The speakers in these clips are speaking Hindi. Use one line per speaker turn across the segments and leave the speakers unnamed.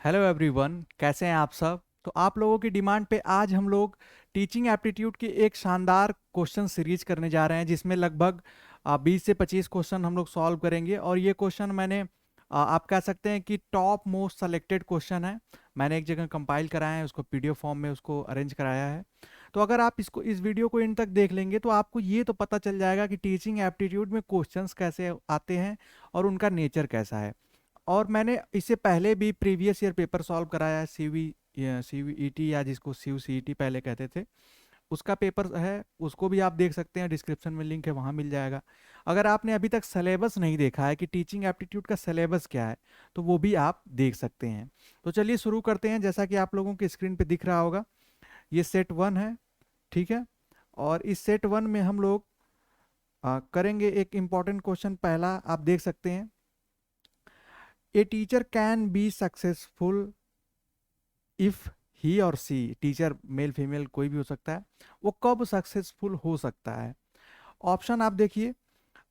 हेलो एवरीवन, कैसे हैं आप सब। तो आप लोगों की डिमांड पे आज हम लोग टीचिंग एप्टीट्यूड की एक शानदार क्वेश्चन सीरीज करने जा रहे हैं, जिसमें लगभग 20 से 25 क्वेश्चन हम लोग सॉल्व करेंगे। और ये क्वेश्चन मैंने आप कह सकते हैं कि टॉप मोस्ट सेलेक्टेड क्वेश्चन है। मैंने एक जगह कंपाइल कराया है, उसको पीडीएफ फॉर्म में उसको अरेंज कराया है। तो अगर आप इस वीडियो को इन तक देख लेंगे तो आपको ये तो पता चल जाएगा कि टीचिंग एप्टीट्यूड में क्वेश्चंस कैसे आते हैं और उनका नेचर कैसा है। और मैंने इससे पहले भी प्रीवियस ईयर पेपर सॉल्व कराया है, सीवीईटी या जिसको सीयूसीईटी पहले कहते थे, उसका पेपर है। उसको भी आप देख सकते हैं, डिस्क्रिप्शन में लिंक है, वहाँ मिल जाएगा। अगर आपने अभी तक सिलेबस नहीं देखा है कि टीचिंग एप्टीट्यूड का सिलेबस क्या है, तो वो भी आप देख सकते हैं। तो चलिए शुरू करते हैं। जैसा कि आप लोगों की स्क्रीन पे दिख रहा होगा, ये सेट वन है, ठीक है। और इस सेट वन में हम लोग करेंगे एक इम्पॉर्टेंट क्वेश्चन। पहला आप देख सकते हैं, a teacher can be successful if he और सी, टीचर मेल फीमेल कोई भी हो सकता है, वो कब सक्सेसफुल हो सकता है। ऑप्शन आप देखिए,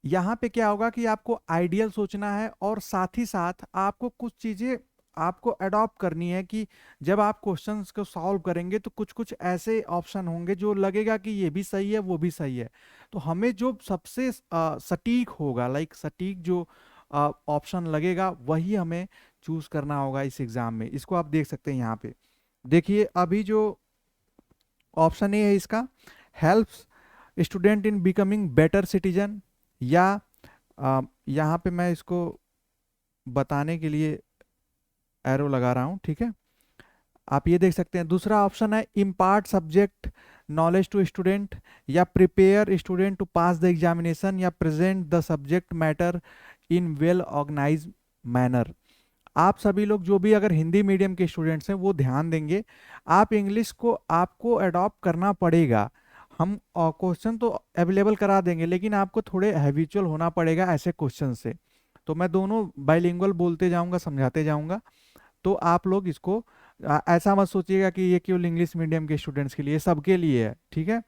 यहाँ पे क्या होगा कि आपको आइडियल सोचना है और साथ ही साथ आपको कुछ चीजें आपको अडॉप्ट करनी है कि जब आप क्वेश्चंस को सॉल्व करेंगे तो कुछ कुछ ऐसे ऑप्शन होंगे जो लगेगा कि ये भी सही है वो भी सही है। तो हमें जो सबसे सटीक होगा, लाइक सटीक जो ऑप्शन लगेगा वही हमें चूज करना होगा इस एग्जाम में। इसको आप देख सकते हैं यहाँ पे। देखिए अभी जो ऑप्शन ए है इसका, helps student in becoming better citizen, या यहाँ पे मैं इसको बताने के लिए एरो लगा रहा हूँ, ठीक है। आप ये देख सकते हैं। दूसरा ऑप्शन है impart subject knowledge to student, या prepare student to pass the examination, या present the subject matter in well organise manner. आप सभी लोग जो भी अगर हिंदी मीडियम के स्टूडेंट्स हैं वो ध्यान देंगे, आप इंग्लिश को आपको अडॉप्ट करना पड़ेगा। हम क्वेश्चन तो अवेलेबल करा देंगे, लेकिन आपको थोड़े हैबिचुअल होना पड़ेगा ऐसे क्वेश्चन से। तो मैं दोनों बाइलिंगुअल बोलते जाऊंगा, समझाते जाऊंगा। तो आप लोग इसको ऐसा मत सोचिएगा कि ये केवल इंग्लिश मीडियम के स्टूडेंट्स के लिए, सबके लिए है, ठीक है।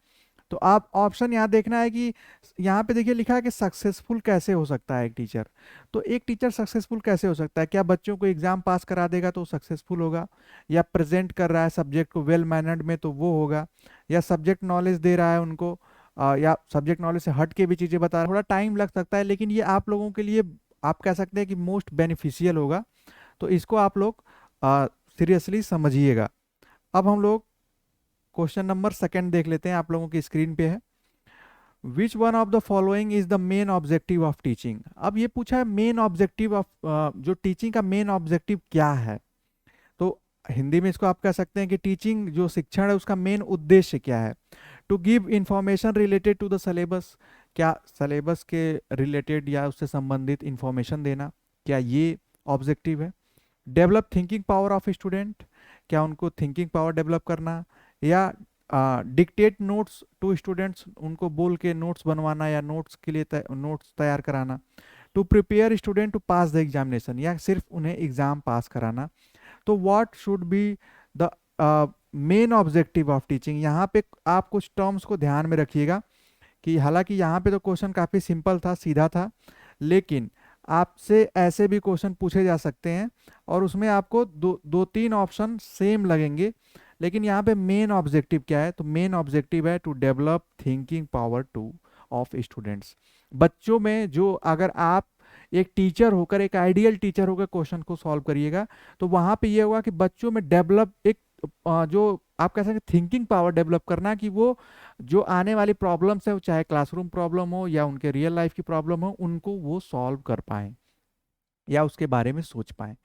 तो आप ऑप्शन यहाँ देखना है कि यहाँ पे देखिए लिखा है कि सक्सेसफुल कैसे हो सकता है एक टीचर। तो एक टीचर सक्सेसफुल कैसे हो सकता है, क्या बच्चों को एग्जाम पास करा देगा तो सक्सेसफुल होगा, या प्रेजेंट कर रहा है सब्जेक्ट को वेल मैनर्ड में तो वो होगा, या सब्जेक्ट नॉलेज दे रहा है उनको, या सब्जेक्ट नॉलेज से हट के भी चीज़ें बता रहा है। थोड़ा टाइम लग सकता है, लेकिन ये आप लोगों के लिए आप कह सकते हैं कि मोस्ट बेनिफिशियल होगा। तो इसको आप लोग सीरियसली समझिएगा। अब हम लोग क्वेश्चन नंबर सेकंड देख लेते हैं, आप लोगों की स्क्रीन पे है। Which one of the following is the main objective of teaching. अब ये पूछा है मेन ऑब्जेक्टिव ऑफ, जो टीचिंग का मेन ऑब्जेक्टिव क्या है। तो हिंदी में इसको आप कह सकते हैं कि टीचिंग जो शिक्षण है उसका मेन उद्देश्य क्या है। To give information related to the syllabus, क्या सिलेबस के रिलेटेड या उससे संबंधित इंफॉर्मेशन देना, क्या ये ऑब्जेक्टिव है। Develop thinking power of student, क्या उनको थिंकिंग पावर डेवलप करना, या डिक्टेट नोट्स टू स्टूडेंट्स, उनको बोल के नोट्स बनवाना या नोट्स के लिए नोट्स तैयार कराना। To prepare student to pass the examination, या सिर्फ उन्हें एग्जाम पास कराना। तो what should be the main objective of teaching. यहाँ पे आप कुछ टर्म्स को ध्यान में रखिएगा कि हालांकि यहाँ पे तो क्वेश्चन काफ़ी सिंपल था, सीधा था, लेकिन आपसे ऐसे भी क्वेश्चन पूछे जा सकते हैं और उसमें आपको दो तीन ऑप्शन सेम लगेंगे। लेकिन यहाँ पे मेन ऑब्जेक्टिव क्या है, तो मेन ऑब्जेक्टिव है to develop thinking power to of students. बच्चों में जो, अगर आप एक टीचर होकर, एक आइडियल टीचर होकर क्वेश्चन को सॉल्व करिएगा, तो वहाँ पे ये होगा कि बच्चों में डेवलप एक जो आप कह सकते हैं थिंकिंग पावर डेवलप करना, कि वो जो आने वाली प्रॉब्लम्स है, वो चाहे क्लासरूम प्रॉब्लम हो या उनके रियल लाइफ की प्रॉब्लम हो, उनको वो सॉल्व कर पाए या उसके बारे में सोच पाए,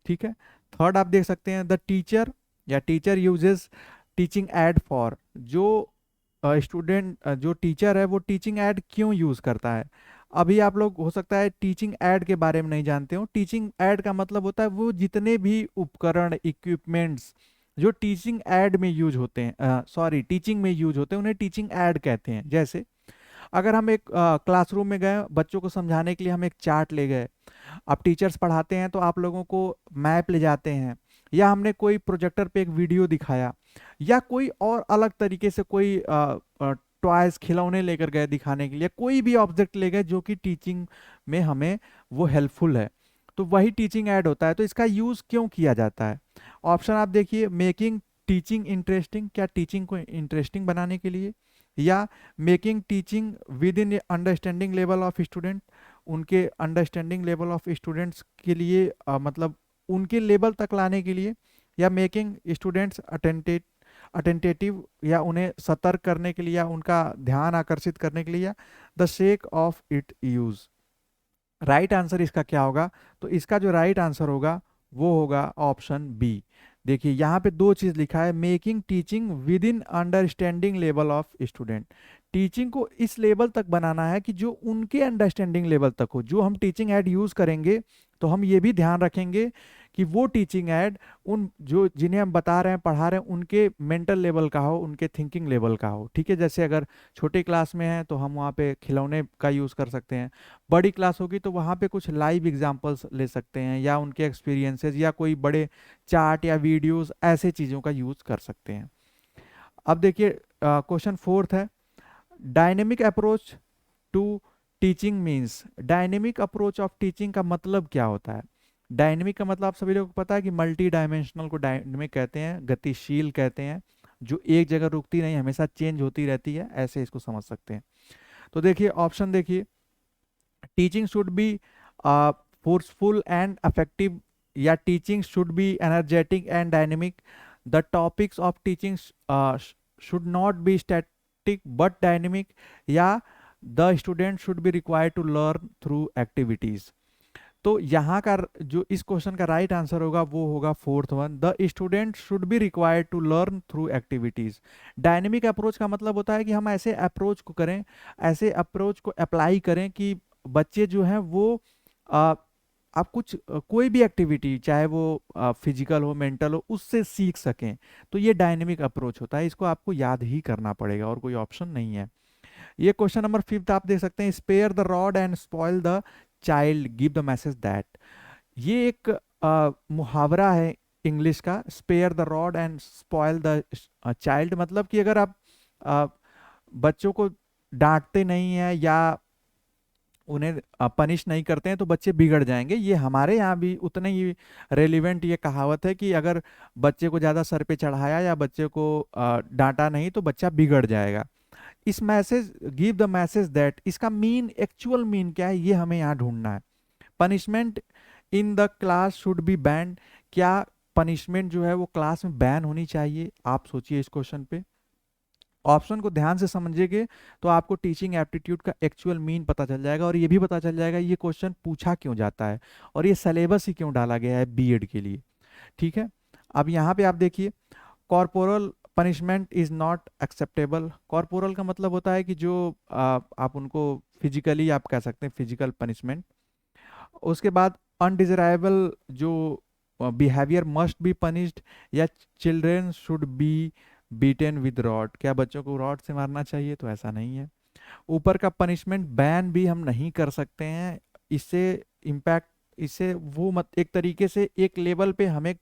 ठीक है। थर्ड आप देख सकते हैं, द टीचर या teacher uses teaching add for. जो स्टूडेंट जो टीचर है वो टीचिंग एड क्यों यूज करता है। अभी आप लोग हो सकता है टीचिंग एड के बारे में नहीं जानते हो। टीचिंग एड का मतलब होता है वो जितने भी उपकरण, इक्विपमेंट्स जो टीचिंग एड में यूज होते हैं, सॉरी टीचिंग में यूज होते हैं, उन्हें टीचिंग एड कहते हैं। जैसे अगर हम एक क्लासरूम में गए, बच्चों को समझाने के लिए हम एक चार्ट ले गए, आप टीचर्स पढ़ाते हैं तो आप लोगों को मैप ले जाते हैं, या हमने कोई प्रोजेक्टर पे एक वीडियो दिखाया, या कोई और अलग तरीके से कोई टॉयज, खिलौने लेकर गए दिखाने के लिए, कोई भी ऑब्जेक्ट ले गए जो कि टीचिंग में हमें वो हेल्पफुल है, तो वही टीचिंग ऐड होता है। तो इसका यूज क्यों किया जाता है, ऑप्शन आप देखिए, मेकिंग टीचिंग इंटरेस्टिंग, क्या टीचिंग को इंटरेस्टिंग बनाने के लिए, या making teaching with in understanding level of student, उनके अंडरस्टैंडिंग लेवल ऑफ स्टूडेंट्स के लिए मतलब उनके लेवल तक लाने के लिए, या मेकिंग स्टूडेंट्स अटेंटेटिव, या उन्हें सतर्क करने के लिए, या उनका ध्यान आकर्षित करने के लिए, या the shake of it use. Right answer इसका क्या होगा? तो इसका जो राइट आंसर होगा वो होगा ऑप्शन बी। देखिए यहाँ पे दो चीज लिखा है, making teaching with in understanding level of student. Teaching को इस लेवल तक बनाना है कि जो उनके अंडरस्टैंडिंग लेवल तक हो। जो हम टीचिंग ऐड यूज करेंगे तो हम ये भी ध्यान रखेंगे कि वो टीचिंग ऐड उन जो जिन्हें हम बता रहे हैं पढ़ा रहे हैं उनके मेंटल लेवल का हो, उनके थिंकिंग लेवल का हो। ठीक है, जैसे अगर छोटे क्लास में है तो हम वहाँ पे खिलौने का यूज़ कर सकते हैं, बड़ी क्लास होगी तो वहाँ पे कुछ लाइव एग्जांपल्स ले सकते हैं, या उनके एक्सपीरियंसेस, या कोई बड़े चार्ट या वीडियोस ऐसे चीज़ों का यूज़ कर सकते हैं। अब देखिए क्वेश्चन फोर्थ है, dynamic approach to teaching means. Dynamic approach of teaching का मतलब क्या होता है? डायनेमिक का मतलब आप सभी लोगों को पता है कि मल्टी डायमेंशनल को डायनेमिक कहते हैं, गतिशील कहते हैं, जो एक जगह रुकती नहीं, हमेशा चेंज होती रहती है, ऐसे इसको समझ सकते हैं। तो देखिए ऑप्शन देखिए, teaching should be forceful and effective, या teaching should be energetic and dynamic, the topics of teaching should not be static but dynamic, या the student should be required to learn through activities. तो यहाँ का जो इस क्वेश्चन का राइट आंसर होगा वो होगा fourth one, the student should be required to learn through activities. Dynamic approach का मतलब होता है कि हम ऐसे अप्रोच को करें, ऐसे अप्रोच को अप्लाई करें कि बच्चे जो हैं वो आ, आप कुछ कोई भी एक्टिविटी, चाहे वो फिजिकल हो, मेंटल हो, उससे सीख सकें। तो ये डायनेमिक अप्रोच होता है, इसको आपको याद ही करना पड़ेगा और कोई ऑप्शन नहीं है। ये क्वेश्चन नंबर फिफ्थ आप देख सकते हैं, spare the rod and spoil the child, give the message that. ये एक मुहावरा है इंग्लिश का, spare the rod and spoil the child. मतलब कि अगर आप अ, बच्चों को डांटते नहीं हैं या उन्हें पनिश नहीं करते हैं तो बच्चे बिगड़ जाएंगे। ये हमारे यहाँ भी उतने ही रेलिवेंट ये कहावत है कि अगर बच्चे को ज़्यादा सर पे चढ़ाया या बच्चे को डांटा नहीं तो बच्चा बिगड़ जाएगा। इस message, give the message that, इसका मीन, एक्चुअल मीन क्या है ये हमें यहाँ ढूंढना है। Punishment in the class should be band, क्या पनिशमेंट जो है वो क्लास में बैन होनी चाहिए? आप सोचिए इस क्वेश्चन पे, ऑप्शन को ध्यान से समझेंगे तो आपको टीचिंग एप्टीट्यूड का एक्चुअल मीन पता चल जाएगा, और ये भी पता चल जाएगा ये क्वेश्चन पूछा क्यों जाता है और ये सिलेबस ही क्यों डाला गया है बीएड के लिए। ठीक है, अब यहाँ पे आप देखिए, corporal punishment is not acceptable. Corporal का मतलब होता है कि जो आप उनको फिजिकली आप कह सकते हैं फिजिकल पनिशमेंट। उसके बाद अनडिजराइबल जो बिहेवियर मस्ट बी पनिश्ड, या children should be beaten with rod, क्या बच्चों को रॉड से मारना चाहिए? तो ऐसा नहीं है। ऊपर का पनिशमेंट बैन भी हम नहीं कर सकते हैं, इससे इम्पैक्ट, इससे वो मत एक तरीके से एक लेवल पे हमें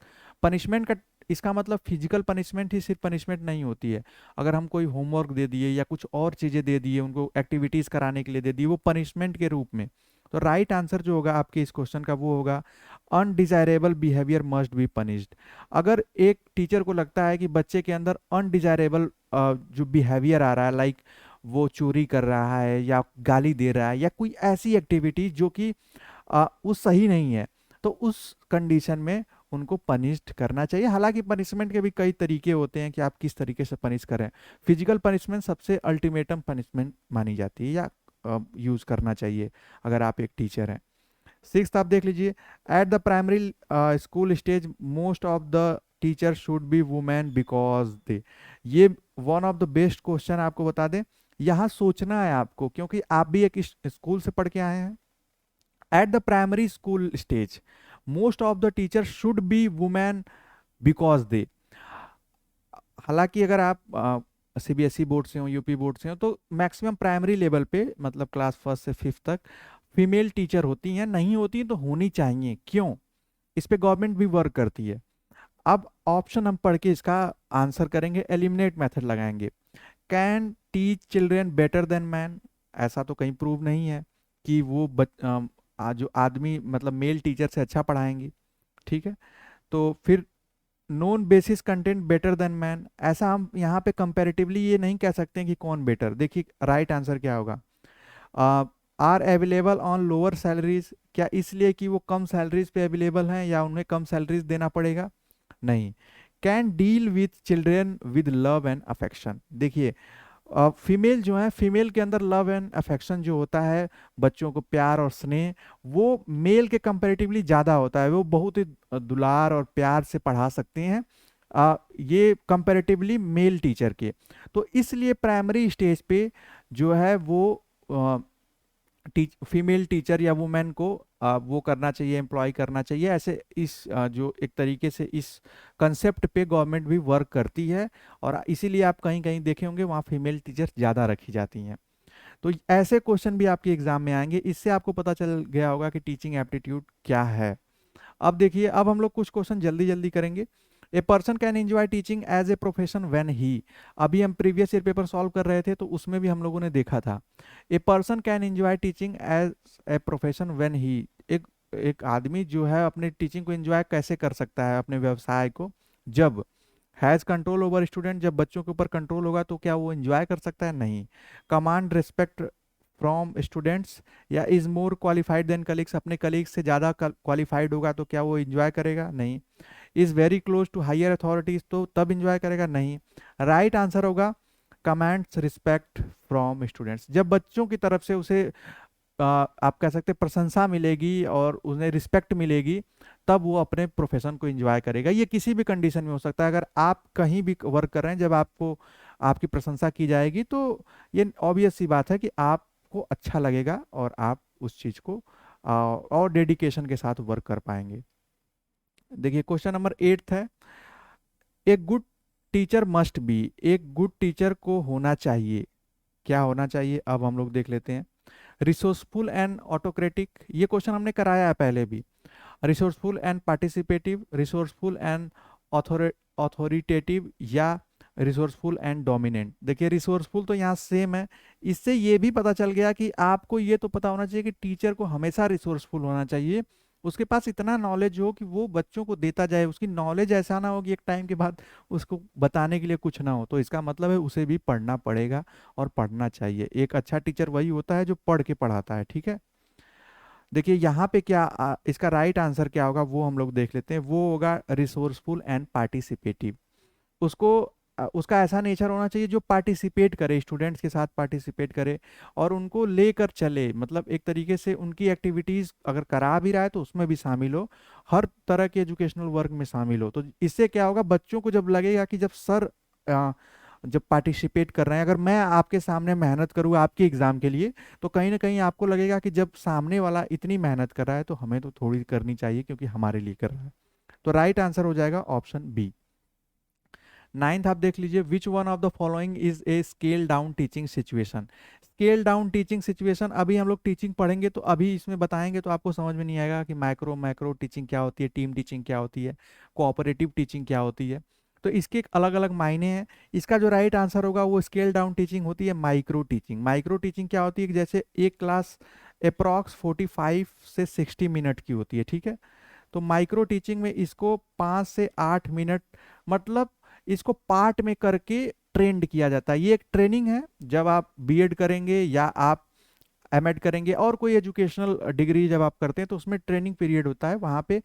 पनिशमेंट का, इसका मतलब फिजिकल पनिशमेंट ही सिर्फ पनिशमेंट नहीं होती है। अगर हम कोई होमवर्क दे दिए या कुछ और चीज़ें दे दिए, उनको एक्टिविटीज़ कराने के लिए दे दिए, वो पनिशमेंट के रूप में। तो राइट आंसर जो होगा आपके इस क्वेश्चन का वो होगा undesirable behaviour must be punished. अगर एक टीचर को लगता है कि बच्चे के अंदर अनडिजायरेबल जो बिहेवियर आ रहा है, लाइक वो चोरी कर रहा है या गाली दे रहा है या कोई ऐसी एक्टिविटी जो कि वो सही नहीं है, तो उस कंडीशन में उनको पनिश्ड करना चाहिए। हालांकि पनिशमेंट के भी कई तरीके होते हैं कि आप किस तरीके से पनिश करें। फिजिकल पनिशमेंट सबसे अल्टीमेटम पनिशमेंट मानी जाती है या यूज करना चाहिए अगर आप एक टीचर हैं। सिक्स्थ आप देख लीजिए, at the primary school stage most of the teacher should be women because they. ये one of the best question आपको बता दें, यहाँ सोचना है आपको क्योंकि आप भी एक स्कूल से पढ़ के आए हैं। Eight the primary school stage most of the teacher should be women because दे। हालांकि अगर आप सीबीएसई बोर्ड से हो, यूपी बोर्ड से हो, तो मैक्सिमम प्राइमरी लेवल पे मतलब क्लास फर्स्ट से फिफ्थ तक फीमेल टीचर होती हैं, नहीं होती तो होनी चाहिए। क्यों? इस पे गवर्नमेंट भी वर्क करती है। अब ऑप्शन हम पढ़ के इसका आंसर करेंगे, एलिमिनेट मेथड लगाएंगे। Can teach children better than man, ऐसा तो कहीं प्रूव नहीं है कि वो जो आदमी मतलब मेल टीचर से अच्छा पढ़ाएंगी। ठीक है, तो फिर known basis content better than man, ऐसा हम यहाँ पे कंपैरेटिवली ये नहीं कह सकते हैं कि कौन बेटर। देखिए राइट आंसर क्या होगा, are available on lower salaries, क्या इसलिए कि वो कम सैलरीज पे अवेलेबल हैं या उन्हें कम सैलरीज देना पड़ेगा, नहीं। Can deal with children with love and affection, देखिए फीमेल जो है, फीमेल के अंदर लव एंड अफेक्शन जो होता है, बच्चों को प्यार और स्नेह, वो मेल के कंपैरेटिवली ज़्यादा होता है। वो बहुत ही दुलार और प्यार से पढ़ा सकते हैं ये कंपैरेटिवली मेल टीचर के। तो इसलिए प्राइमरी स्टेज पे जो है वो फीमेल टीचर या वुमेन को वो करना चाहिए, एम्प्लॉय करना चाहिए। ऐसे इस जो एक तरीके से इस कंसेप्ट पे गवर्नमेंट भी वर्क करती है, और इसीलिए आप कहीं कहीं देखे होंगे वहाँ फीमेल टीचर ज़्यादा रखी जाती हैं। तो ऐसे क्वेश्चन भी आपके एग्जाम में आएंगे, इससे आपको पता चल गया होगा कि टीचिंग एप्टीट्यूड क्या है। अब देखिए, अब हम लोग कुछ क्वेश्चन जल्दी जल्दी करेंगे। A person can enjoy teaching as a profession when he, अभी हम प्रीवियस ईयर पेपर सॉल्व कर रहे थे तो उसमें भी हम लोगों ने देखा था। A person can enjoy teaching as a profession when he, एक एक आदमी जो है अपने टीचिंग को एंजॉय कैसे कर सकता है, अपने व्यवसाय को, जब हैज कंट्रोल ओवर स्टूडेंट, जब बच्चों के ऊपर कंट्रोल होगा तो क्या वो एंजॉय कर सकता है, नहीं। कमांड रिस्पेक्ट फ्रॉम स्टूडेंट्स, या is more qualified than colleagues, अपने कलीग से ज़्यादा क्वालिफाइड होगा तो क्या वो इंजॉय करेगा, नहीं। Is very close to higher authorities, तो तब इंजॉय करेगा, नहीं। राइट आंसर होगा कमांड्स रिस्पेक्ट फ्रॉम स्टूडेंट्स, जब बच्चों की तरफ से उसे आप कह सकते हैं प्रशंसा मिलेगी और उन्हें रिस्पेक्ट मिलेगी, तब वो अपने प्रोफेशन को एंजॉय करेगा। ये किसी भी कंडीशन में हो सकता है, अगर आप कहीं भी वर्क कर रहे हैं, जब आपको आपकी प्रशंसा की जाएगी तो ये ऑब्वियस सी बात है कि आपको अच्छा लगेगा और आप उस चीज़ को और डेडिकेशन के साथ वर्क कर पाएंगे। देखिए क्वेश्चन नंबर 8 है, एक गुड टीचर मस्ट बी, एक गुड टीचर को होना चाहिए, क्या होना चाहिए, अब हम लोग देख लेते हैं। रिसोर्सफुल एंड ऑटोक्रेटिक, ये क्वेश्चन हमने कराया है पहले भी। Resourceful and participative, resourceful and authoritative, या रिसोर्सफुल एंड डोमिनेंट। देखिए रिसोर्सफुल तो यहाँ सेम है, इससे ये भी पता चल गया कि आपको ये तो पता होना चाहिए कि टीचर को हमेशा रिसोर्सफुल होना चाहिए, उसके पास इतना नॉलेज हो कि वो बच्चों को देता जाए, उसकी नॉलेज ऐसा ना हो कि एक टाइम के बाद उसको बताने के लिए कुछ ना हो। तो इसका मतलब है उसे भी पढ़ना पड़ेगा और पढ़ना चाहिए। एक अच्छा टीचर वही होता है जो पढ़ के पढ़ाता है, ठीक है। देखिए यहाँ पे क्या इसका राइट आंसर क्या होगा वो हम लोग देख लेते हैं, वो होगा रिसोर्सफुल एंड पार्टिसिपेटिव। उसको उसका ऐसा नेचर होना चाहिए जो पार्टिसिपेट करे, स्टूडेंट्स के साथ पार्टिसिपेट करे और उनको लेकर चले, मतलब एक तरीके से उनकी एक्टिविटीज अगर करा भी रहा है तो उसमें भी शामिल हो, हर तरह के एजुकेशनल वर्क में शामिल हो। तो इससे क्या होगा, बच्चों को जब लगेगा कि जब सर जब पार्टिसिपेट कर रहे हैं, अगर मैं आपके सामने मेहनत करूँ आपके एग्जाम के लिए, तो कहीं ना कहीं आपको लगेगा कि जब सामने वाला इतनी मेहनत कर रहा है तो हमें तो थोड़ी करनी चाहिए क्योंकि हमारे लिए कर रहा है। तो राइट आंसर हो जाएगा ऑप्शन बी। नाइन्थ आप देख लीजिए, which one of the following is a scale down teaching situation. Scale down teaching situation, अभी हम लोग टीचिंग पढ़ेंगे तो अभी इसमें बताएंगे तो आपको समझ में नहीं आएगा कि माइक्रो मैक्रो टीचिंग क्या होती है, टीम टीचिंग क्या होती है, कोऑपरेटिव टीचिंग क्या होती है। तो इसके अलग अलग मायने हैं। इसका जो राइट आंसर होगा वो स्केल डाउन टीचिंग होती है माइक्रो टीचिंग। माइक्रो टीचिंग क्या होती है कि जैसे एक क्लास अप्रॉक्स 45 से 60 मिनट की होती है, ठीक है। तो माइक्रो टीचिंग में इसको 5 से 8 मिनट, मतलब इसको पार्ट में करके ट्रेंड किया जाता है। ये एक ट्रेनिंग है, जब आप बीएड करेंगे या आप एमएड करेंगे और कोई एजुकेशनल डिग्री जब आप करते हैं तो उसमें ट्रेनिंग पीरियड होता है, वहाँ पे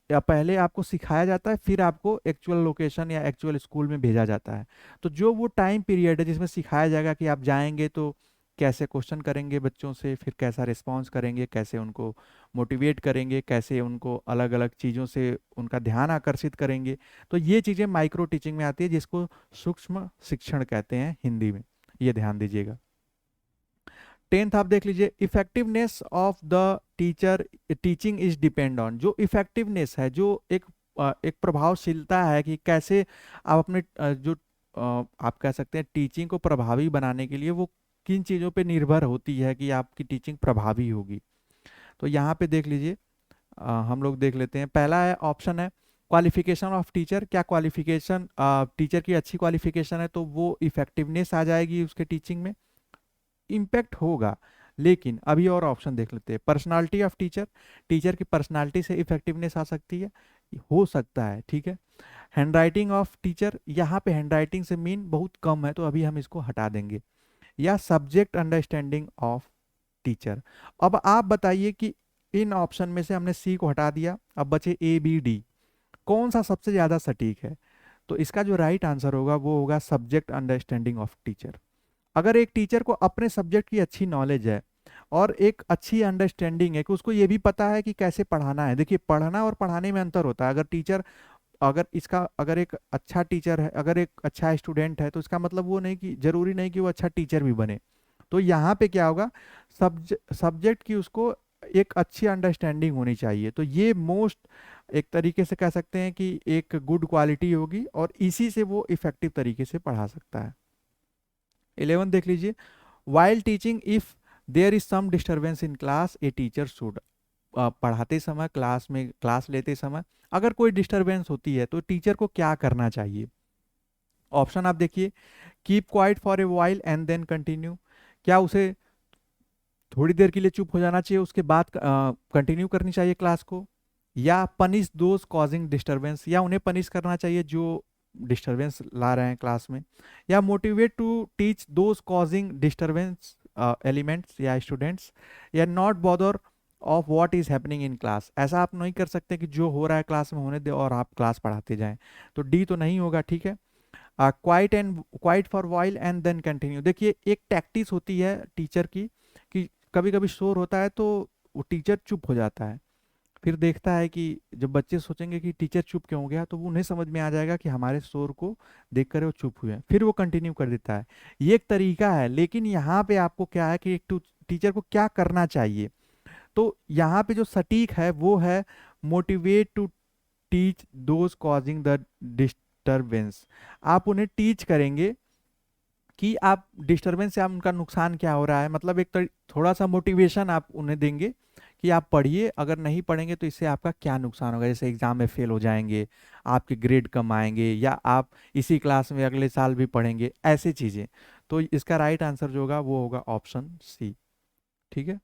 या पहले आपको सिखाया जाता है फिर आपको एक्चुअल लोकेशन या एक्चुअल स्कूल में भेजा जाता है। तो जो वो टाइम पीरियड है जिसमें सिखाया जाएगा कि आप जाएंगे तो कैसे क्वेश्चन करेंगे बच्चों से, फिर कैसा रिस्पॉन्स करेंगे, कैसे उनको मोटिवेट करेंगे, कैसे उनको अलग अलग चीज़ों से उनका ध्यान आकर्षित करेंगे। तो ये चीज़ें माइक्रो टीचिंग में आती है, जिसको सूक्ष्म शिक्षण कहते हैं हिंदी में, ये ध्यान दीजिएगा। 10th आप देख लीजिए, effectiveness of the teacher teaching is depend on. जो इफेक्टिवनेस है, जो एक प्रभावशीलता है कि कैसे आप अपने आप कह सकते हैं टीचिंग को प्रभावी बनाने के लिए वो किन चीज़ों पे निर्भर होती है कि आपकी टीचिंग प्रभावी होगी। तो यहाँ पे देख लीजिए, हम लोग देख लेते हैं। पहला है ऑप्शन है क्वालिफिकेशन ऑफ टीचर, क्या क्वालिफिकेशन टीचर की अच्छी क्वालिफिकेशन है तो वो इफेक्टिवनेस आ जाएगी उसके टीचिंग में, इम्पैक्ट होगा। लेकिन अभी और ऑप्शन देख लेते हैं। पर्सनालिटी ऑफ टीचर, टीचर की पर्सनालिटी से इफेक्टिवनेस आ सकती है, हो सकता है, ठीक है। हैंडराइटिंग ऑफ टीचर, यहाँ पे हैंडराइटिंग से मीन बहुत कम है तो अभी हम इसको हटा देंगे, या सब्जेक्ट अंडरस्टैंडिंग ऑफ टीचर। अब आप बताइए कि इन ऑप्शन में से हमने सी को हटा दिया, अब बचे ए बी डी, कौन सा सबसे ज्यादा सटीक है? तो इसका जो राइट आंसर होगा वो होगा सब्जेक्ट अंडरस्टैंडिंग ऑफ टीचर। अगर एक टीचर को अपने सब्जेक्ट की अच्छी नॉलेज है और एक अच्छी अंडरस्टैंडिंग है कि उसको ये भी पता है कि कैसे पढ़ाना है, देखिए पढ़ना और पढ़ाने में अंतर होता है। अगर एक अच्छा टीचर है, अगर एक अच्छा स्टूडेंट है, तो इसका मतलब वो नहीं कि जरूरी नहीं कि वो अच्छा टीचर भी बने। तो यहाँ पे क्या होगा, सब्जेक्ट की उसको एक अच्छी अंडरस्टैंडिंग होनी चाहिए। तो ये मोस्ट एक तरीके से कह सकते हैं कि एक गुड क्वालिटी होगी और इसी से वो इफेक्टिव तरीके से पढ़ा सकता है। 11 देख लीजिए, while teaching if there is some disturbance in class a teacher should, पढ़ाते समय क्लास लेते समय अगर कोई डिस्टरबेंस होती है तो टीचर को क्या करना चाहिए? ऑप्शन आप देखिए, keep quiet for a while and then continue, क्या उसे थोड़ी देर के लिए चुप हो जाना चाहिए उसके बाद कंटिन्यू करनी चाहिए क्लास को, या पनिश दोज कॉजिंग डिस्टरबेंस, या उन्हें पनिश करना चाहिए जो डिस्टरबेंस ला रहे हैं क्लास में, या motivate to teach those causing disturbance elements या स्टूडेंट्स, या not bother of what is happening in class. ऐसा आप नहीं कर सकते कि जो हो रहा है क्लास में होने दे और आप क्लास पढ़ाते जाएं। तो डी तो नहीं होगा, ठीक है। Quiet for while and then continue, देखिए एक टैक्टिस होती है टीचर की कि कभी कभी शोर होता है तो वो टीचर चुप हो जाता है, फिर देखता है कि जब बच्चे सोचेंगे कि टीचर चुप क्यों हो गया, तो उन्हें समझ में आ जाएगा कि हमारे शोर को देखकर वो चुप हुए हैं, फिर वो कंटिन्यू कर देता है। ये एक तरीका है, लेकिन यहाँ पे आपको क्या है कि एक टीचर को क्या करना चाहिए? तो यहाँ पे जो सटीक है वो है motivate to teach those causing the disturbance. आप उन्हें टीच करेंगे कि आप डिस्टरबेंस से आप उनका नुकसान क्या हो रहा है, मतलब थोड़ा सा मोटिवेशन आप उन्हें देंगे कि आप पढ़िए, अगर नहीं पढ़ेंगे तो इससे आपका क्या नुकसान होगा, जैसे एग्जाम में फेल हो जाएंगे, आपके ग्रेड कम आएंगे, या आप इसी क्लास में अगले साल भी पढ़ेंगे, ऐसी चीजें। तो इसका राइट आंसर जो होगा वो होगा ऑप्शन सी, ठीक है।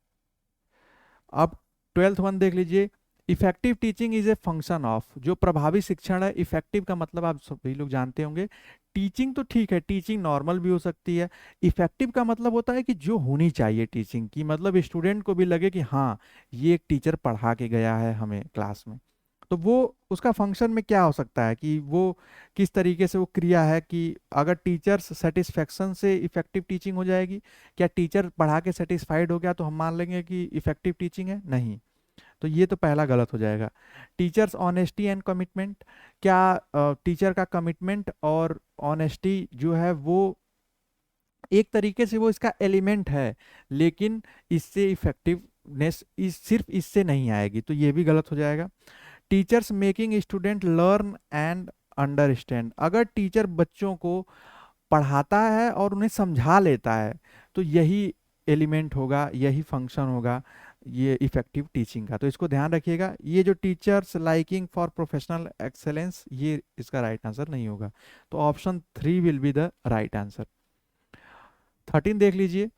अब 12th वन देख लीजिए, effective teaching is a function of, जो प्रभावी शिक्षण है, इफेक्टिव का मतलब आप सभी लोग जानते होंगे, टीचिंग तो ठीक है, टीचिंग नॉर्मल भी हो सकती है, इफेक्टिव का मतलब होता है कि जो होनी चाहिए टीचिंग की, मतलब स्टूडेंट को भी लगे कि हाँ ये एक टीचर पढ़ा के गया है हमें क्लास में। तो वो उसका फंक्शन में क्या हो सकता है कि वो किस तरीके से वो क्रिया है, कि अगर टीचर्स सेटिस्फेक्शन से इफेक्टिव टीचिंग हो जाएगी, क्या टीचर पढ़ा के सेटिस्फाइड हो गया तो हम मान लेंगे कि इफेक्टिव टीचिंग है? नहीं, तो ये तो पहला गलत हो जाएगा। टीचर्स ऑनेस्टी एंड कमिटमेंट, क्या टीचर का कमिटमेंट और ऑनेस्टी जो है वो एक तरीके से वो इसका एलिमेंट है, लेकिन इससे इफेक्टिवनेस सिर्फ इससे नहीं आएगी, तो ये भी गलत हो जाएगा। Teachers making student learn and understand, अगर टीचर बच्चों को पढ़ाता है और उन्हें समझा लेता है तो यही एलिमेंट होगा, यही फंक्शन होगा ये इफेक्टिव टीचिंग का। तो इसको ध्यान रखिएगा, ये जो teachers liking for professional excellence, ये इसका राइट आंसर नहीं होगा। तो option 3 will be the right answer. 13 देख लीजिए,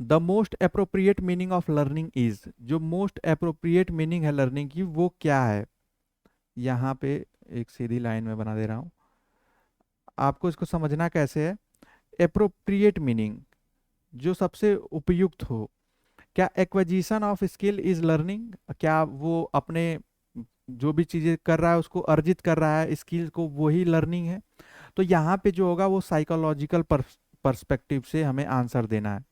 the most appropriate meaning of learning is, जो मोस्ट अप्रोप्रिएट मीनिंग है लर्निंग की वो क्या है? यहाँ पे एक सीधी लाइन में बना दे रहा हूँ, आपको इसको समझना कैसे है। अप्रोप्रिएट मीनिंग जो सबसे उपयुक्त हो, क्या acquisition of skill is learning, क्या वो अपने जो भी चीजें कर रहा है उसको अर्जित कर रहा है स्किल को, वही लर्निंग है? तो यहाँ पे जो होगा वो साइकोलॉजिकल पर्सपेक्टिव से हमें आंसर देना है।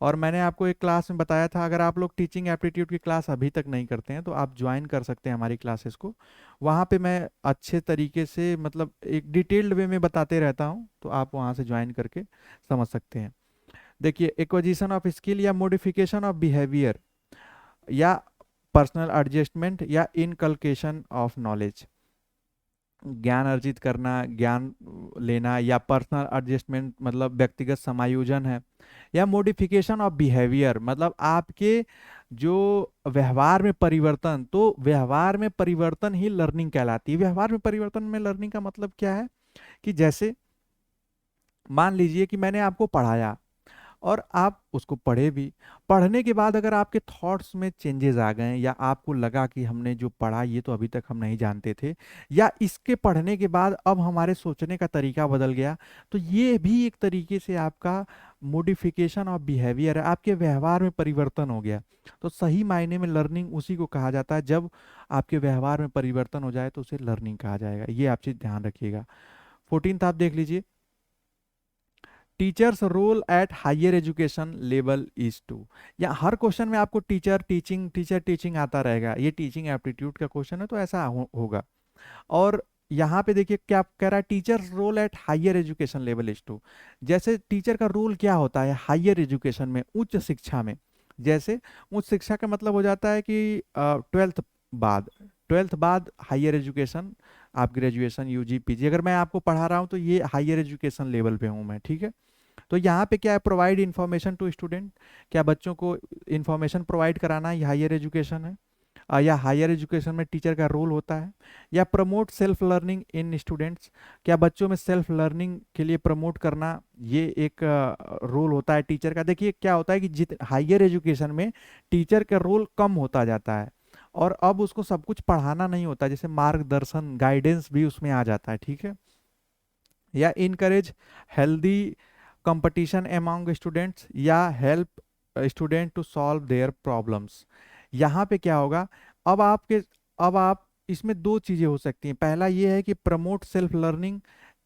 और मैंने आपको एक क्लास में बताया था, अगर आप लोग टीचिंग एप्टीट्यूड की क्लास अभी तक नहीं करते हैं तो आप ज्वाइन कर सकते हैं हमारी क्लासेस को, वहाँ पे मैं अच्छे तरीके से मतलब एक डिटेल्ड वे में बताते रहता हूँ, तो आप वहाँ से ज्वाइन करके समझ सकते हैं। देखिए, एक्विजिशन ऑफ स्किल या मॉडिफिकेशन ऑफ बिहेवियर या पर्सनल एडजस्टमेंट या इनकलकेशन ऑफ नॉलेज, ज्ञान अर्जित करना, ज्ञान लेना, या पर्सनल एडजस्टमेंट मतलब व्यक्तिगत समायोजन है, या मॉडिफिकेशन ऑफ बिहेवियर मतलब आपके जो व्यवहार में परिवर्तन, तो व्यवहार में परिवर्तन ही लर्निंग कहलाती है। व्यवहार में परिवर्तन में लर्निंग का मतलब क्या है कि जैसे मान लीजिए कि मैंने आपको पढ़ाया और आप उसको पढ़े भी। पढ़ने के बाद अगर आपके थॉट्स में चेंजेस आ गए या आपको लगा कि हमने जो पढ़ा ये तो अभी तक हम नहीं जानते थे, या इसके पढ़ने के बाद अब हमारे सोचने का तरीका बदल गया, तो ये भी एक तरीके से आपका मोडिफिकेशन ऑफ बिहेवियर है, आपके व्यवहार में परिवर्तन हो गया। तो सही मायने में लर्निंग उसी को कहा जाता है, जब आपके व्यवहार में परिवर्तन हो जाए तो उसे लर्निंग कहा जाएगा। ये आप चीज ध्यान रखिएगा। 14th आप देख लीजिए, teacher's role at higher education level is to. या हर क्वेश्चन में आपको टीचर टीचिंग आता रहेगा, ये टीचिंग एप्टीट्यूड का क्वेश्चन है तो ऐसा होगा। और यहाँ पे देखिए क्या कह रहा है, teacher's role at higher education level is to. जैसे टीचर का रोल क्या होता है हायर एजुकेशन में, उच्च शिक्षा में। जैसे उच्च शिक्षा का मतलब हो जाता है कि बाद ट्वेल्थ बाद हायर एजुकेशन, आप ग्रेजुएशन यूजी पीजी, अगर मैं आपको पढ़ा रहा हूँ तो ये हायर एजुकेशन लेवल पे हूँ मैं, ठीक है। तो यहाँ पे क्या है, प्रोवाइड इंफॉर्मेशन टू स्टूडेंट, क्या बच्चों को इंफॉर्मेशन प्रोवाइड कराना, ये हायर एजुकेशन है। या हायर एजुकेशन में टीचर का रोल होता है। या promote self learning in students, क्या बच्चों में सेल्फ लर्निंग के लिए प्रमोट करना, ये एक रोल होता है टीचर का। देखिए क्या होता है कि जित हायर एजुकेशन में टीचर का रोल कम होता जाता है, और अब उसको सब कुछ पढ़ाना नहीं होता, जैसे मार्गदर्शन गाइडेंस भी उसमें आ जाता है, ठीक है। या encourage healthy competition among students, या help student to solve their problems. यहाँ पे क्या होगा, अब आप इसमें दो चीजें हो सकती हैं। पहला ये है कि promote self learning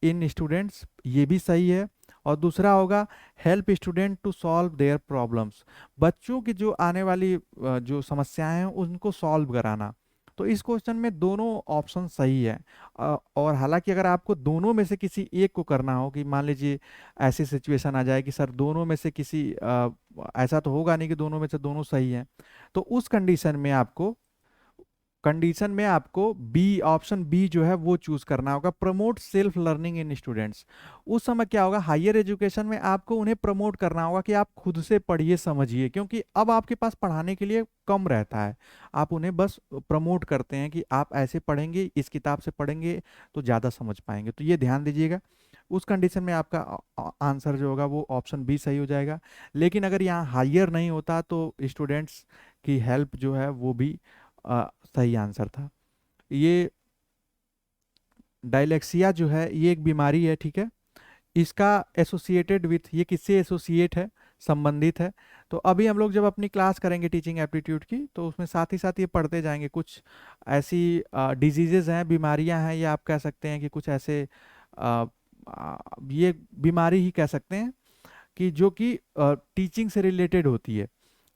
in students, ये भी सही है। और दूसरा होगा help student to solve their problems, बच्चों की जो आने वाली जो समस्याएं हैं उनको सॉल्व कराना। तो इस क्वेश्चन में दोनों ऑप्शन सही है। और हालांकि अगर आपको दोनों में से किसी एक को करना हो, कि मान लीजिए ऐसी सिचुएशन आ जाए कि सर दोनों में से किसी ऐसा तो होगा नहीं कि दोनों में से दोनों सही हैं, तो उस कंडीशन में आपको बी, ऑप्शन बी जो है वो चूज करना होगा, promote self learning in students. उस समय क्या होगा, हायर एजुकेशन में आपको उन्हें प्रमोट करना होगा कि आप खुद से पढ़िए समझिए, क्योंकि अब आपके पास पढ़ाने के लिए कम रहता है। आप उन्हें बस प्रमोट करते हैं कि आप ऐसे पढ़ेंगे, इस किताब से पढ़ेंगे तो ज़्यादा समझ पाएंगे। तो ये ध्यान दीजिएगा। उस कंडीशन में आपका आंसर जो होगा वो ऑप्शन बी सही हो जाएगा। लेकिन अगर यहाँ हायर नहीं होता तो स्टूडेंट्स की हेल्प जो है वो भी सही आंसर था। ये डायलेक्सिया जो है ये एक बीमारी है, ठीक है। इसका एसोसिएटेड विथ, ये किससे एसोसिएट है, संबंधित है। तो अभी हम लोग जब अपनी क्लास करेंगे टीचिंग एप्टीट्यूड की, तो उसमें साथ ही साथ ये पढ़ते जाएंगे। कुछ ऐसी डिजीजेज हैं, बीमारियां हैं, या आप कह सकते हैं कि कुछ ऐसे आ, ये बीमारी ही कह सकते हैं कि जो कि टीचिंग से रिलेटेड होती है।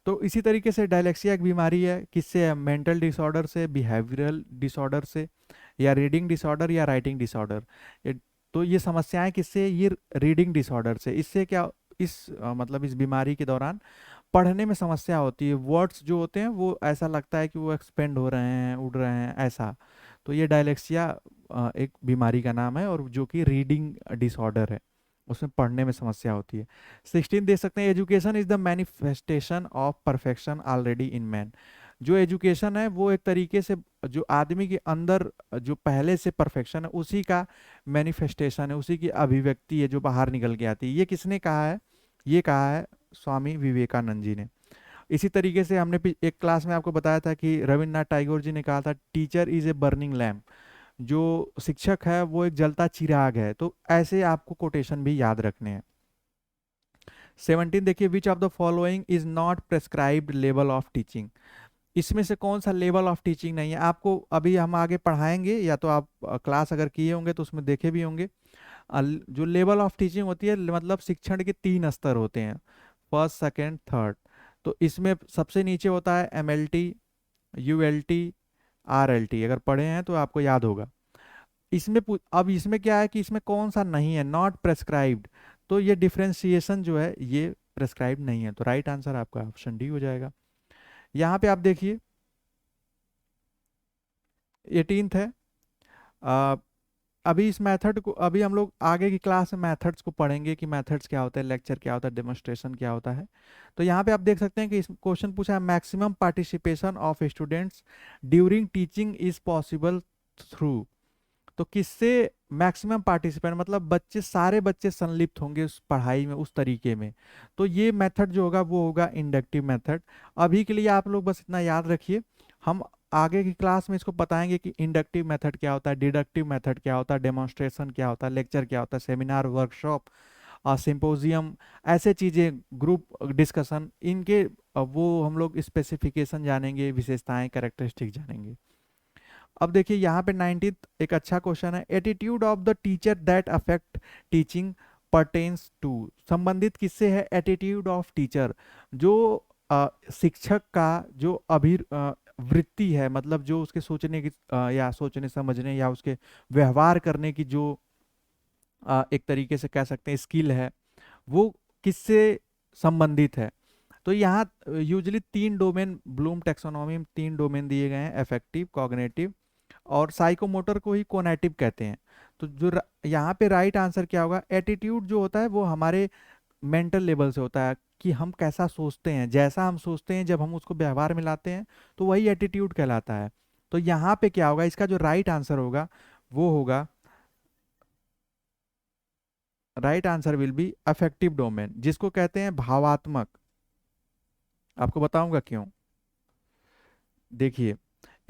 तो इसी तरीके से डायलेक्सिया एक बीमारी है, किससे है, मेंटल डिसऑर्डर से, बिहेवियरल डिसऑर्डर से, या रीडिंग डिसऑर्डर या राइटिंग डिसऑर्डर। तो ये समस्याएं किससे, ये रीडिंग डिसऑर्डर से। इससे क्या, मतलब इस बीमारी के दौरान पढ़ने में समस्या होती है, वर्ड्स जो होते हैं वो ऐसा लगता है कि वो एक्सपेंड हो रहे हैं, उड़ रहे हैं, ऐसा। तो ये डायलेक्सिया एक बीमारी का नाम है, और जो कि रीडिंग डिसऑर्डर है, उसमें पढ़ने में समस्या होती है। 16 देख सकते हैं, education is the manifestation of perfection already in man. जो एजुकेशन है वो एक तरीके से जो आदमी के अंदर जो पहले से परफेक्शन है उसी का मैनिफेस्टेशन है, उसी की अभिव्यक्ति है जो बाहर निकल के आती है। ये किसने कहा है, ये कहा है स्वामी विवेकानंद जी ने। इसी तरीके से हमने एक क्लास में आपको बताया था कि रविन्द्रनाथ टैगोर जी ने कहा था, teacher is a burning lamp, जो शिक्षक है वो एक जलता चिराग है। तो ऐसे आपको कोटेशन भी याद रखने हैं। 17 देखिए, which of the following is not prescribed level of teaching. इसमें से कौन सा लेवल ऑफ टीचिंग नहीं है। आपको अभी हम आगे पढ़ाएंगे, या तो आप क्लास अगर किए होंगे तो उसमें देखे भी होंगे। जो लेवल ऑफ टीचिंग होती है, मतलब शिक्षण के 3 स्तर होते हैं, फर्स्ट सेकेंड थर्ड। तो इसमें सबसे नीचे होता है MLT, ULT, RLT। अगर पढ़े हैं तो आपको याद होगा। अब इसमें क्या है कि इसमें कौन सा नहीं है, नॉट प्रेस्क्राइब्ड। तो ये डिफ्रेंसिएशन जो है ये प्रेस्क्राइब नहीं है, तो राइट आंसर आपका ऑप्शन डी हो जाएगा। यहाँ पे आप देखिए 18th है। आ, अभी इस मेथड को, अभी हम लोग आगे की क्लास में मेथड्स को पढ़ेंगे कि मेथड्स क्या होता है, लेक्चर क्या होता है, डेमोन्स्ट्रेशन क्या होता है। तो यहाँ पे आप देख सकते हैं कि इस क्वेश्चन पूछा है, maximum participation of students during teaching is possible through. तो किससे मैक्सिमम पार्टिसिपेंट मतलब बच्चे, सारे बच्चे संलिप्त होंगे उस पढ़ाई में उस तरीके में। तो ये मेथड जो होगा वो होगा इंडक्टिव मेथड। अभी के लिए आप लोग बस इतना याद रखिए, हम आगे की क्लास में इसको बताएंगे कि इंडक्टिव मेथड क्या होता है, डिडक्टिव मेथड क्या होता है, डेमोन्स्ट्रेशन क्या होता है, लेक्चर क्या होता है, सेमिनार, वर्कशॉप, सिंपोजियम, ऐसे चीज़ें, ग्रुप डिस्कशन, इनके वो हम लोग स्पेसिफिकेशन जानेंगे, विशेषताएं, कैरेक्टरिस्टिक जानेंगे। अब देखिए यहाँ पे 19th एक अच्छा क्वेश्चन है, attitude of the teacher that affect teaching pertains to, संबंधित किससे है एटीट्यूड ऑफ टीचर, जो शिक्षक का जो वृत्ति है, मतलब जो उसके सोचने की या सोचने समझने या उसके व्यवहार करने की जो एक तरीके से कह सकते हैं स्किल है, वो किससे संबंधित है। तो यहाँ यूजली 3 डोमेन, ब्लूम टेक्सोनॉमी में 3 डोमेन दिए गए हैं, अफेक्टिव, कॉग्निटिव और साइकोमोटर को ही कोनेटिव कहते हैं। तो जो यहाँ पे राइट आंसर क्या होगा, एटीट्यूड जो होता है वो हमारे मेंटल लेवल से होता है कि हम कैसा सोचते हैं, जैसा हम सोचते हैं जब हम उसको व्यवहार में लाते हैं तो वही एटीट्यूड कहलाता है। तो यहाँ पे क्या होगा, इसका जो राइट आंसर होगा वो होगा, right answer will B affective domain, जिसको कहते हैं भावात्मक। आपको बताऊंगा क्यों। देखिए,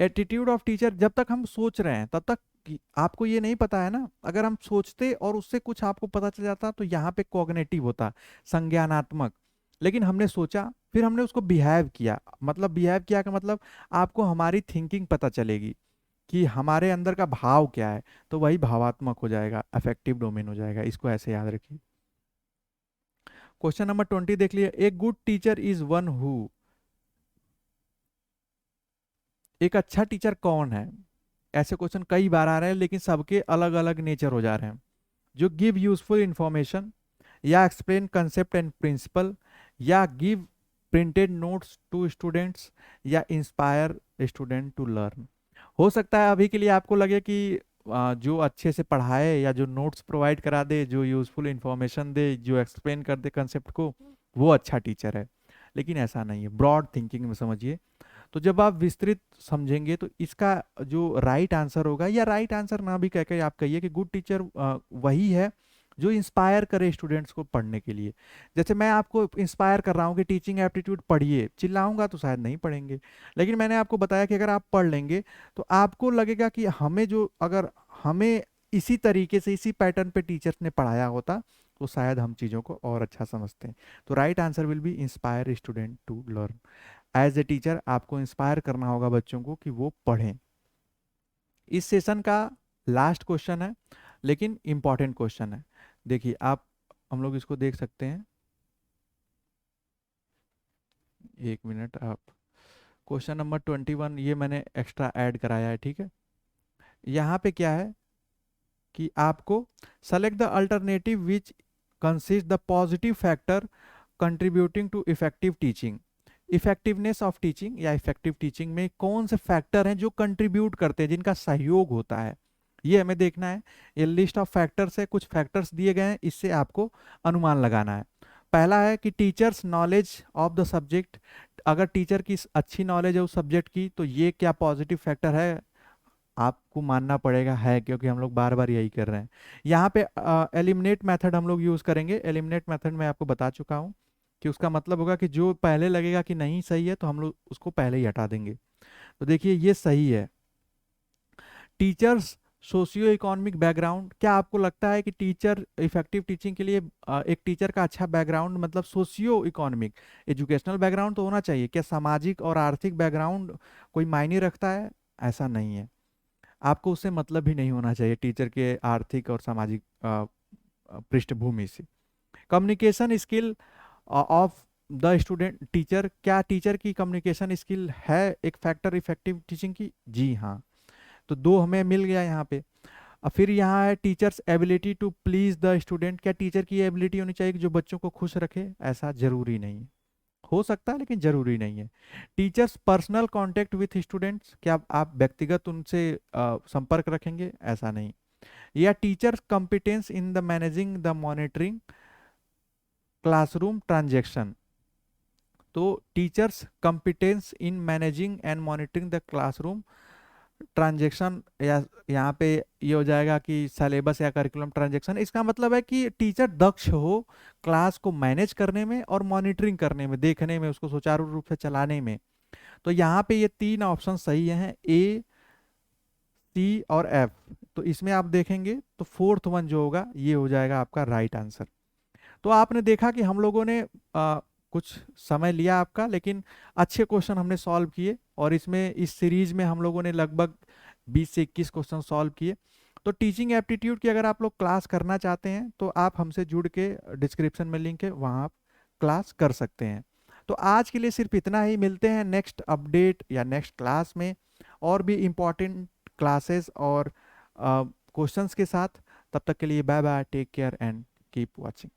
एटीट्यूड ऑफ टीचर, जब तक हम सोच रहे हैं तब तक आपको ये नहीं पता है ना, अगर हम सोचते और उससे कुछ आपको पता चल जाता तो यहाँ पे कॉग्निटिव होता, संज्ञानात्मक। लेकिन हमने सोचा, फिर हमने उसको बिहेव किया, मतलब बिहेव किया का मतलब आपको हमारी थिंकिंग पता चलेगी कि हमारे अंदर का भाव क्या है, तो वही भावात्मक हो जाएगा, अफेक्टिव डोमेन हो जाएगा। इसको ऐसे याद रखिए। क्वेश्चन नंबर 20 देख लिए, a good teacher is one who, एक अच्छा टीचर कौन है। ऐसे क्वेश्चन कई बार आ रहे हैं लेकिन सबके अलग अलग नेचर हो जा रहे हैं। जो गिव यूजफुल इंफॉर्मेशन, या एक्सप्लेन कंसेप्ट एंड प्रिंसिपल, या give printed notes to students, या इंस्पायर स्टूडेंट टू लर्न। हो सकता है अभी के लिए आपको लगे कि जो अच्छे से पढ़ाए या जो नोट्स प्रोवाइड करा दे, जो यूजफुल इंफॉर्मेशन दे, जो एक्सप्लेन कर दे कंसेप्ट को, वो अच्छा टीचर है। लेकिन ऐसा नहीं है, ब्रॉड थिंकिंग में समझिए। तो जब आप विस्तृत समझेंगे तो इसका जो राइट आंसर होगा, या राइट आंसर ना भी कह के आप कहिए कि गुड टीचर वही है जो इंस्पायर करे स्टूडेंट्स को पढ़ने के लिए। जैसे मैं आपको इंस्पायर कर रहा हूँ कि टीचिंग एप्टीट्यूड पढ़िए, चिल्लाऊंगा तो शायद नहीं पढ़ेंगे, लेकिन मैंने आपको बताया कि अगर आप पढ़ लेंगे तो आपको लगेगा कि हमें जो, अगर हमें इसी तरीके से इसी पैटर्न पे टीचर्स ने पढ़ाया होता तो शायद हम चीज़ों को और अच्छा समझते हैं। तो right answer will be inspire student to learn. As a teacher आपको इंस्पायर करना होगा बच्चों को कि वो पढ़ें। इस सेशन का लास्ट क्वेश्चन है लेकिन इंपॉर्टेंट क्वेश्चन है। देखिए आप, हम लोग इसको देख सकते हैं, एक मिनट। आप क्वेश्चन नंबर 21, ये मैंने एक्स्ट्रा ऐड कराया है, ठीक है। यहाँ पे क्या है कि आपको select the alternative which consist the positive factor contributing to effective teaching. Effectiveness of teaching या इफेक्टिव टीचिंग में कौन से फैक्टर हैं जो कंट्रीब्यूट करते हैं, जिनका सहयोग होता है, ये हमें देखना है। ये लिस्ट ऑफ फैक्टर्स है, कुछ फैक्टर्स दिए गए हैं, इससे आपको अनुमान लगाना है। पहला है कि teachers knowledge of the subject, अगर टीचर की अच्छी नॉलेज है उस सब्जेक्ट की तो ये क्या पॉजिटिव फैक्टर है, आपको मानना पड़ेगा है, क्योंकि हम लोग बार बार यही कर रहे हैं। यहाँ पे एलिमिनेट मेथड हम लोग यूज करेंगे। एलिमिनेट मेथड में आपको बता चुका हूँ कि उसका मतलब होगा कि जो पहले लगेगा कि नहीं सही है तो हम लोग उसको पहले ही हटा देंगे। तो देखिए ये सही है। टीचर्स सोशियो इकोनॉमिक बैकग्राउंड, क्या आपको लगता है कि टीचर इफेक्टिव टीचिंग के लिए एक टीचर का अच्छा बैकग्राउंड मतलब सोशियो इकोनॉमिक, एजुकेशनल बैकग्राउंड तो होना चाहिए, क्या सामाजिक और आर्थिक बैकग्राउंड कोई मायने रखता है? ऐसा नहीं है, आपको उससे मतलब भी नहीं होना चाहिए टीचर के आर्थिक और सामाजिक पृष्ठभूमि से। Communication skill of the student teacher, क्या टीचर की कम्युनिकेशन स्किल है एक फैक्टर इफेक्टिव टीचिंग की? जी हाँ। तो 2 हमें मिल गया यहाँ पे। अब फिर यहाँ है teacher's ability to please the student, क्या टीचर की एबिलिटी होनी चाहिए कि जो बच्चों को खुश रखे? ऐसा जरूरी नहीं है, हो सकता है लेकिन जरूरी नहीं है। Teachers personal contact with students, क्या आप व्यक्तिगत उनसे संपर्क रखेंगे? ऐसा नहीं। या teachers competence in the managing the monitoring classroom transaction, तो teachers competence in managing and monitoring the classroom transaction, या यहाँ पे ये हो जाएगा कि सिलेबस या करिकुलम ट्रांजेक्शन। इसका मतलब है कि टीचर दक्ष हो क्लास को मैनेज करने में और मॉनिटरिंग करने में, देखने में, उसको सुचारू रूप से चलाने में। तो यहाँ पे ये तीन ऑप्शन सही हैं, ए, सी और एफ। तो इसमें आप देखेंगे तो फोर्थ वन जो होगा ये हो जाएगा आपका राइट आंसर। तो आपने देखा कि हम लोगों ने कुछ समय लिया आपका, लेकिन अच्छे क्वेश्चन हमने सॉल्व किए, और इसमें इस सीरीज में हम लोगों ने लगभग 20 से 21 क्वेश्चन सॉल्व किए। तो टीचिंग एप्टीट्यूड की अगर आप लोग क्लास करना चाहते हैं तो आप हमसे जुड़ के, डिस्क्रिप्शन में लिंक है, वहाँ आप क्लास कर सकते हैं। तो आज के लिए सिर्फ इतना ही, मिलते हैं नेक्स्ट अपडेट या नेक्स्ट क्लास में और भी इम्पोर्टेंट क्लासेस और क्वेश्चंस के साथ। तब तक के लिए bye bye, take care and keep watching.